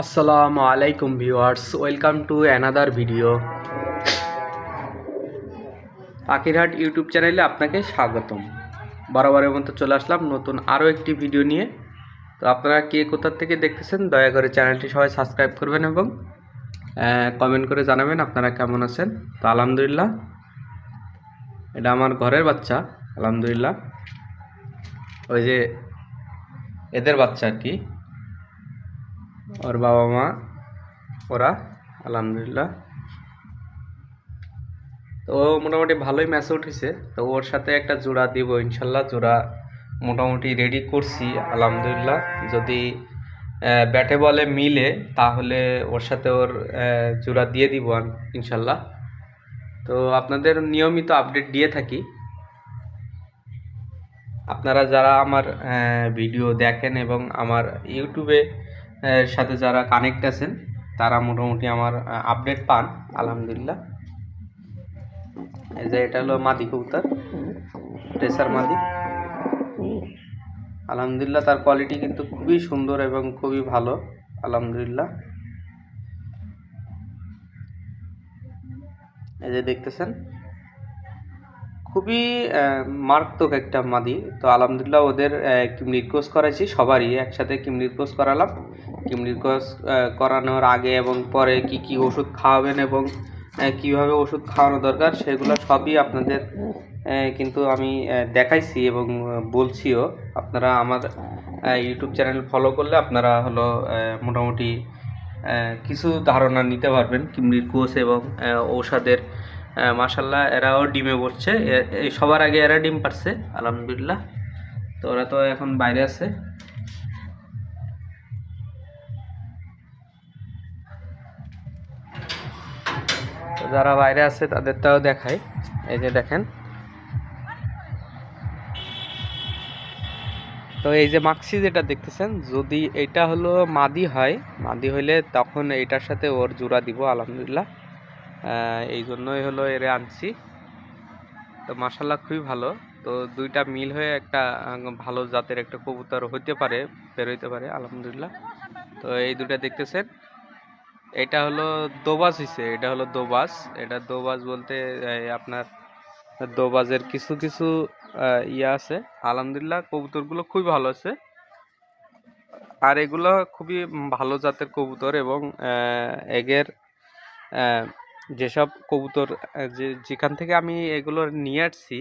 আসসালামু আলাইকুম viewers, welcome to another video. পাখিরহাট YouTube চ্যানেলে আপনাকে স্বাগতম। বরাবরের মতো চলে আসলাম নতুন আরও একটি ভিডিও নিয়ে। তো আপনারা কে কোথা থেকে দেখতেছেন দয়া করে চ্যানেলটি সবাই সাবস্ক্রাইব করবেন এবং কমেন্ট করে জানাবেন আপনারা কেমন আছেন। তো আলহামদুলিল্লাহ, এটা আমার ঘরের বাচ্চা। আলহামদুলিল্লাহ, ওই যে এদের বাচ্চা আর কি, ওর বাবা মা ওরা। আলহামদুলিল্লাহ, তো ও মোটামুটি ভালোই ম্যাচে উঠেছে। তো ওর সাথে একটা জোড়া দিব ইনশাল্লাহ। জোড়া মোটামুটি রেডি করছি আলহামদুলিল্লাহ। যদি ব্যাটে বলে মিলে তাহলে ওর সাথে ওর জোড়া দিয়ে দিব ইনশাল্লাহ। তো আপনাদের নিয়মিত আপডেট দিয়ে থাকি। আপনারা যারা আমার ভিডিও দেখেন এবং আমার ইউটিউবে সাথে যারা কানেক্ট আছেন তারা মোটামুটি আমার আপডেট পান আলহামদুলিল্লাহ। এই যে এটা হলো মাদি কবুতর, রেসার মাদি। আলহামদুলিল্লাহ, তার কোয়ালিটি কিন্তু খুবই সুন্দর এবং খুবই ভালো আলহামদুলিল্লাহ। এই যে দেখতেছেন, খুবই মারাত্মক একটা মাদি। তো আলহামদুলিল্লাহ, ওদের কিমনির কোর্স করাইছি, সবারই একসাথে কিমনির কোর্স করালাম। কিমনির কোর্স করানোর আগে এবং পরে কি কি ওষুধ খাওয়াবেন এবং কিভাবে ওষুধ খাওয়ানো দরকার সেগুলো সবই আপনাদের কিন্তু আমি দেখাইছি এবং বলছিও। আপনারা আমার ইউটিউব চ্যানেল ফলো করলে আপনারা হলো মোটামুটি কিছু ধারণা নিতে পারবেন কিমনির কোর্স এবং ঔষধের। মাশাল্লাহ, এরাও ডিমে বসছে। সবার আগে এরা ডিম পারছে আলহামদুলিল্লাহ। তো ওরা তো এখন বাইরে আছে। তো যারা বাইরে আছে তাদেরটাও দেখায়। এই যে দেখেন, তো এই যে মাক্সি যেটা দেখতেছেন, যদি এটা হলো মাদি হয়, মাদি হইলে তখন এইটার সাথে ওর জোড়া দিব আলহামদুলিল্লাহ। এই জন্যই হলো এরে আনছি। তো মাশাল্লাহ খুবই ভালো। তো দুইটা মিল হয়ে একটা ভালো জাতের একটা কবুতর হইতে পারে, বের হইতে পারে আলহামদুলিল্লাহ। তো এই দুটা দেখতেছেন, এটা হলো দোবাজ হইছে। এটা হলো দোবাজ। এটা দোবাজ বলতে আপনার দোবাজের কিছু কিছু ইয়ে আছে। আলহামদুলিল্লাহ, কবুতরগুলো খুবই ভালো আছে। আর এগুলো খুবই ভালো জাতের কবুতর এবং এগের যেসব কবুতর যেখান থেকে আমি এগুলো নিয়ে আসছি